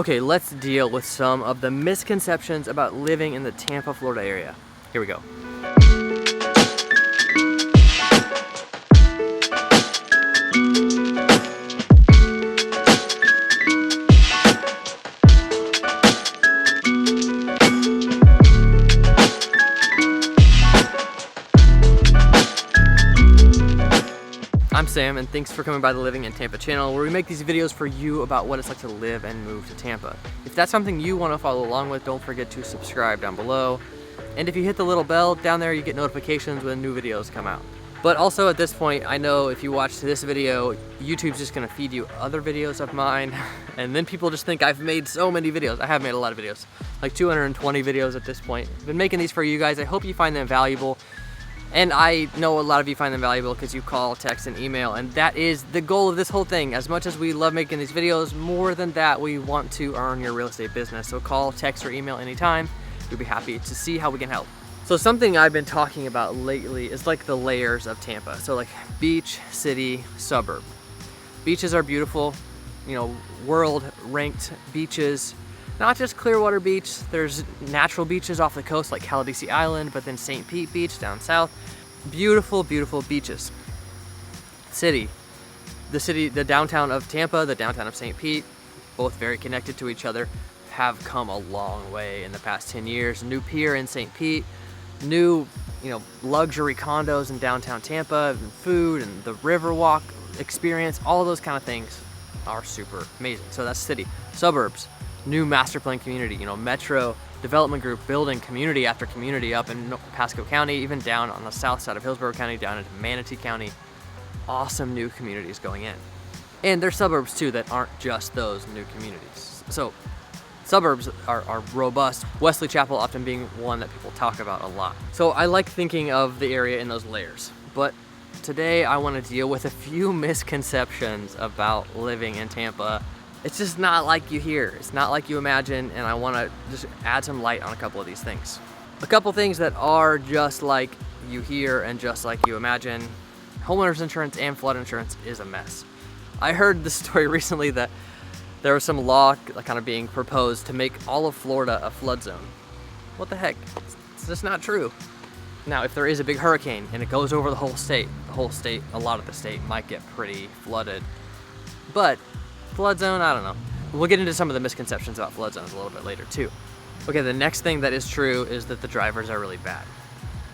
Okay, let's deal with some of the misconceptions about living in the Tampa, Florida area. Here we go. I'm Sam, and thanks for coming by the Living in Tampa channel, where we make these videos for you about what it's like to live and move to Tampa. If that's something you want to follow along with, don't forget to subscribe down below. And if you hit the little bell down there, you get notifications when new videos come out. But also at this point, I know if you watch this video, YouTube's just gonna feed you other videos of mine, and then people just think I've made so many videos. I have made a lot of videos, like 220 videos at this point. I've been making these for you guys. I hope you find them valuable. And I know a lot of you find them valuable because you call, text, and email, and that is the goal of this whole thing. As much as we love making these videos, more than that, we want to earn your real estate business. So call, text, or email anytime. We'd be happy to see how we can help. So something I've been talking about lately is like the layers of Tampa. So like beach, city, suburb. Beaches are beautiful, you know, world-ranked beaches. Not just Clearwater Beach, there's natural beaches off the coast like Caudle Island, but then St. Pete Beach down south. Beautiful, beautiful beaches. The downtown of Tampa, the downtown of St. Pete, both very connected to each other, have come a long way in the past 10 years. New pier in St. Pete, new, luxury condos in downtown Tampa, and food and the Riverwalk experience, all those kind of things are super amazing. So that's city. Suburbs. New master plan community, Metro Development Group building community after community up in Pasco County, even down on the south side of Hillsborough County, down into Manatee County. Awesome new communities going in. And there's suburbs too that aren't just those new communities. So suburbs are robust, Wesley Chapel often being one that people talk about a lot. So I like thinking of the area in those layers. But today I want to deal with a few misconceptions about living in Tampa. It's just not like you hear. It's not like you imagine, and I want to just add some light on a couple of these things. A couple things that are just like you hear and just like you imagine. Homeowners insurance and flood insurance is a mess. I heard this story recently that there was some law kind of being proposed to make all of Florida a flood zone. What the heck? It's just not true. Now, if there is a big hurricane and it goes over the whole state, a lot of the state might get pretty flooded. But flood zone, I don't know. We'll get into some of the misconceptions about flood zones a little bit later too. Okay, the next thing that is true is that the drivers are really bad.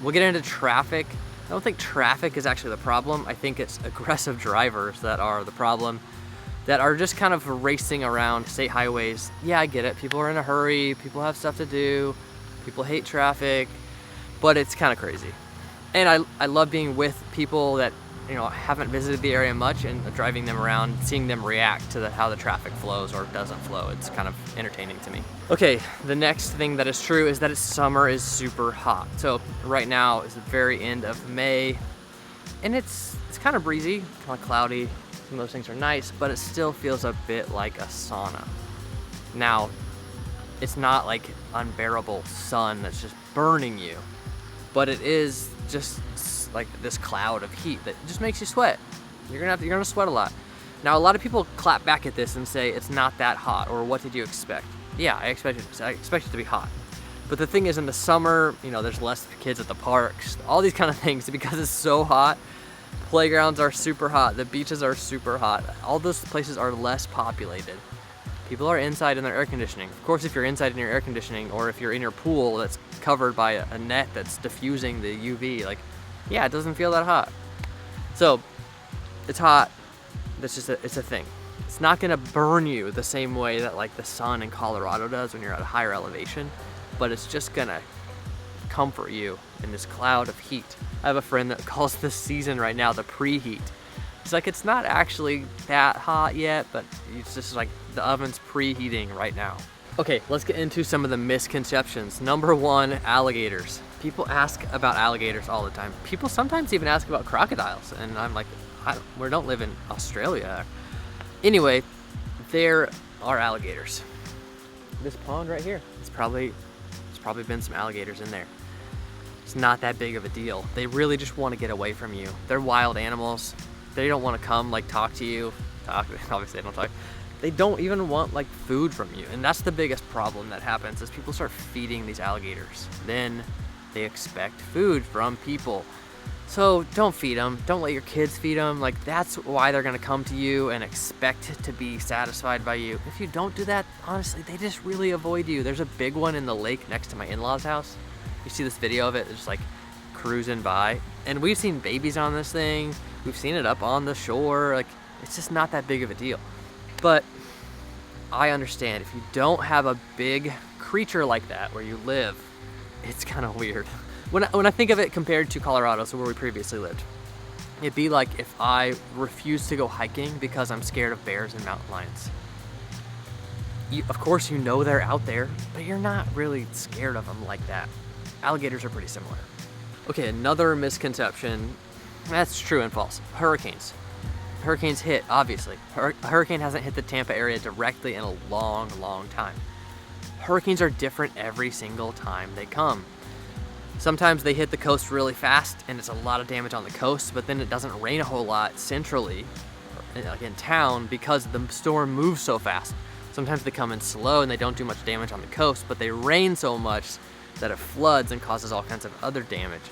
We'll get into traffic. I don't think traffic is actually the problem. I think it's aggressive drivers that are the problem, that are just kind of racing around state highways. Yeah, I get it. People are in a hurry. People have stuff to do. People hate traffic, but it's kind of crazy. And I love being with people that haven't visited the area much and driving them around, seeing them react to how the traffic flows or doesn't flow. It's kind of entertaining to me. Okay, the next thing that is true is that summer is super hot. So right now is the very end of May, and it's kind of breezy, kind of cloudy. Some of those things are nice, but it still feels a bit like a sauna. Now, it's not like unbearable sun that's just burning you, but it is just like this cloud of heat that just makes you sweat. You're gonna sweat a lot. Now, a lot of people clap back at this and say it's not that hot, or what did you expect? Yeah, I expect it to be hot. But the thing is, in the summer, there's less kids at the parks, all these kind of things, because it's so hot. Playgrounds are super hot, the beaches are super hot. All those places are less populated. People are inside in their air conditioning. Of course, if you're inside in your air conditioning, or if you're in your pool that's covered by a net that's diffusing the UV, yeah, it doesn't feel that hot. So it's hot. It's a thing. It's not gonna burn you the same way that the sun in Colorado does when you're at a higher elevation, but it's just gonna comfort you in this cloud of heat. I have a friend that calls this season right now the preheat. It's like, it's not actually that hot yet, but it's just like the oven's preheating right now. Okay, let's get into some of the misconceptions. Number one, alligators. People ask about alligators all the time. People sometimes even ask about crocodiles, and I'm like, we don't live in Australia. Anyway, there are alligators. This pond right here, there's probably been some alligators in there. It's not that big of a deal. They really just want to get away from you. They're wild animals. They don't want to come talk to you. Obviously they don't talk. they don't even want like food from you. And that's the biggest problem that happens, is people start feeding these alligators. Then they expect food from people. So don't feed them. Don't let your kids feed them. Like, that's why they're gonna come to you and expect to be satisfied by you. If you don't do that, honestly, they just really avoid you. There's a big one in the lake next to my in-laws' house. You see this video of it, it's just like cruising by. And we've seen babies on this thing. We've seen it up on the shore. Like, it's just not that big of a deal. But I understand if you don't have a big creature like that where you live, it's kind of weird. When I think of it compared to Colorado, so where we previously lived, it'd be like if I refused to go hiking because I'm scared of bears and mountain lions. Of course, you know they're out there, but you're not really scared of them like that. Alligators are pretty similar. Okay, another misconception, that's true and false. Hurricanes. Hurricanes hit, obviously. A hurricane hasn't hit the Tampa area directly in a long, long time. Hurricanes are different every single time they come. Sometimes they hit the coast really fast and it's a lot of damage on the coast, but then it doesn't rain a whole lot centrally, like in town, because the storm moves so fast. Sometimes they come in slow and they don't do much damage on the coast, but they rain so much that it floods and causes all kinds of other damage.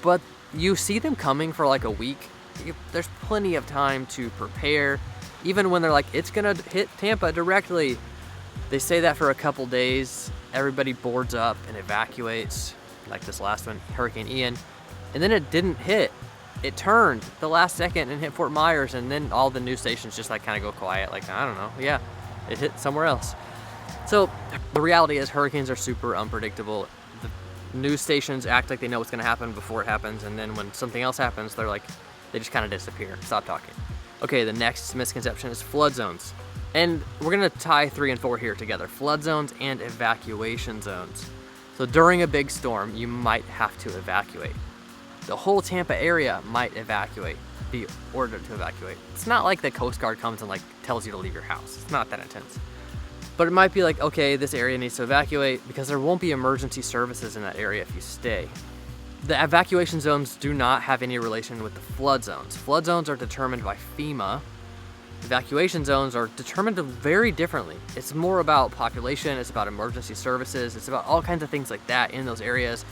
But you see them coming for like a week. There's plenty of time to prepare. Even when they're like, it's gonna hit Tampa directly, they say that for a couple days. Everybody boards up and evacuates. Like this last one, Hurricane Ian, and then it didn't hit. It turned the last second and hit Fort Myers, and then all the news stations just like kind of go quiet, like, I don't know, yeah, it hit somewhere else. So the reality is hurricanes are super unpredictable. The news stations act like they know what's gonna happen before it happens, and then when something else happens, they're like, they just kind of disappear, stop talking. Okay, the next misconception is flood zones. And we're gonna tie 3 and 4 here together, flood zones and evacuation zones. So during a big storm, you might have to evacuate. The whole Tampa area might be ordered to evacuate. It's not like the Coast Guard comes and like tells you to leave your house. It's not that intense. But it might be like, okay, this area needs to evacuate, because there won't be emergency services in that area if you stay. The evacuation zones do not have any relation with the flood zones. Flood zones are determined by FEMA. Evacuation zones are determined very differently. It's more about population, it's about emergency services, it's about all kinds of things like that in those areas,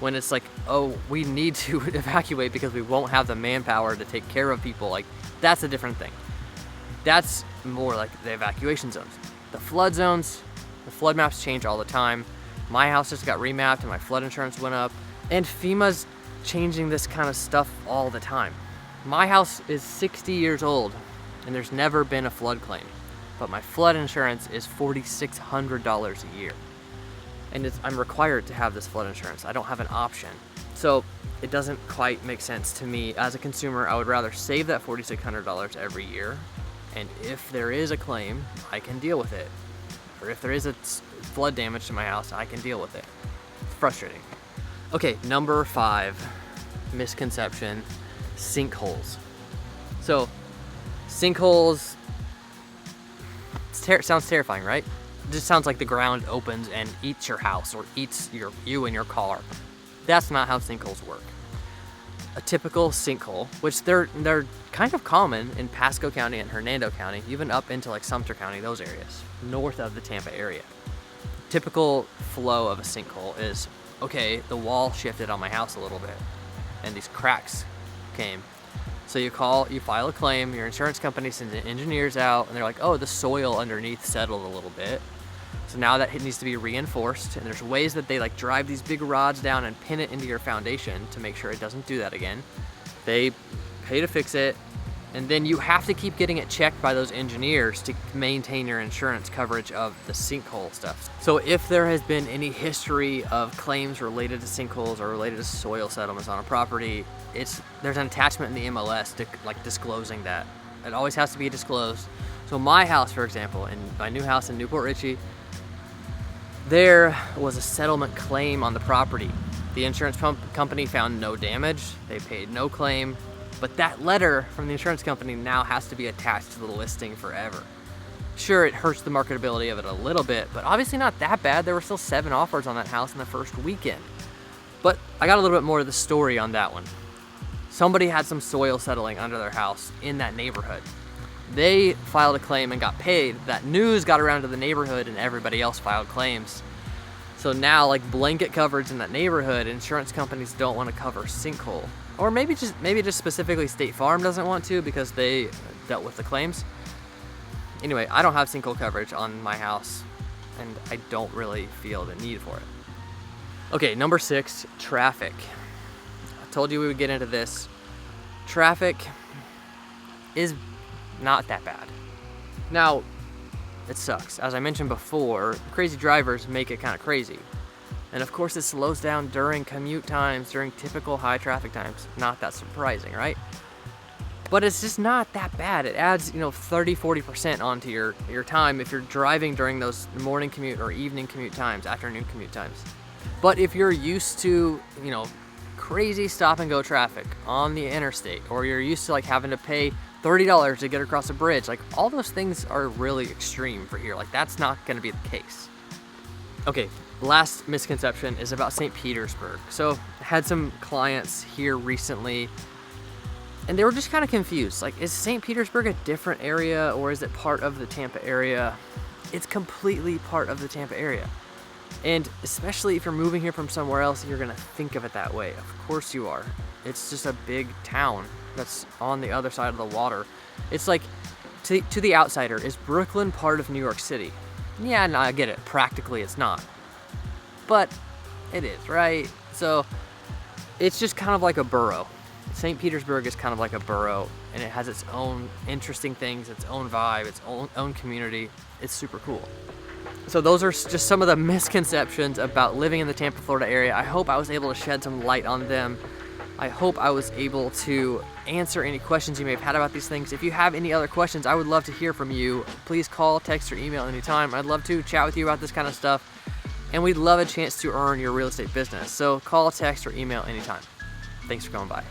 when it's like, oh, we need to evacuate because we won't have the manpower to take care of people. Like, that's a different thing. That's more like the evacuation zones. The flood zones, the flood maps change all the time. My house just got remapped and my flood insurance went up, and FEMA's changing this kind of stuff all the time. My house is 60 years old, and there's never been a flood claim, but my flood insurance is $4,600 a year. And I'm required to have this flood insurance. I don't have an option. So it doesn't quite make sense to me. As a consumer, I would rather save that $4,600 every year, and if there is a claim, I can deal with it. Or if there is a flood damage to my house, I can deal with it. It's frustrating. Okay, number 5 misconception, sinkholes. So sinkholes, sounds terrifying, right? It just sounds like the ground opens and eats your house or eats you and your car. That's not how sinkholes work. A typical sinkhole, which they're kind of common in Pasco County and Hernando County, even up into like Sumter County, those areas, north of the Tampa area. Typical flow of a sinkhole is, okay, the wall shifted on my house a little bit and these cracks came. So you file a claim, your insurance company sends engineers out, and they're like, oh, the soil underneath settled a little bit. So now that it needs to be reinforced, and there's ways that they like drive these big rods down and pin it into your foundation to make sure it doesn't do that again. They pay to fix it, and then you have to keep getting it checked by those engineers to maintain your insurance coverage of the sinkhole stuff. So if there has been any history of claims related to sinkholes or related to soil settlements on a property, there's an attachment in the MLS to like disclosing that. It always has to be disclosed. So my house, for example, in my new house in Newport Richey, there was a settlement claim on the property. The insurance company found no damage, they paid no claim, but that letter from the insurance company now has to be attached to the listing forever. Sure, it hurts the marketability of it a little bit, but obviously not that bad. There were still 7 offers on that house in the first weekend. But I got a little bit more of the story on that one. Somebody had some soil settling under their house in that neighborhood. They filed a claim and got paid. That news got around to the neighborhood and everybody else filed claims. So now, like, blanket coverage in that neighborhood, insurance companies don't want to cover sinkhole. Or maybe just specifically State Farm doesn't want to because they dealt with the claims. Anyway, I don't have sinkhole coverage on my house, and I don't really feel the need for it. Okay, number 6, traffic. I told you we would get into this. Traffic is not that bad. Now, it sucks. As I mentioned before, crazy drivers make it kind of crazy. And of course it slows down during commute times, during typical high traffic times. Not that surprising, right? But it's just not that bad. It adds, 30-40% onto your time if you're driving during those morning commute or evening commute times, afternoon commute times. But if you're used to, crazy stop and go traffic on the interstate, or you're used to like having to pay $30 to get across a bridge, like all those things are really extreme for here. Like that's not gonna be the case. Okay, last misconception is about St. Petersburg. So I had some clients here recently and they were just kind of confused. Like, is St. Petersburg a different area or is it part of the Tampa area? It's completely part of the Tampa area. And especially if you're moving here from somewhere else, you're gonna think of it that way. Of course you are. It's just a big town that's on the other side of the water. It's like, to the outsider, is Brooklyn part of New York City? Yeah, no, I get it. Practically it's not. But it is, right? So it's just kind of like a borough. St. Petersburg is kind of like a borough, and it has its own interesting things, its own vibe, its own community. It's super cool. So those are just some of the misconceptions about living in the Tampa, Florida area. I hope I was able to shed some light on them. I hope I was able to answer any questions you may have had about these things. If you have any other questions, I would love to hear from you. Please call, text, or email anytime. I'd love to chat with you about this kind of stuff, and we'd love a chance to earn your real estate business. So call, text, or email anytime. Thanks for coming by.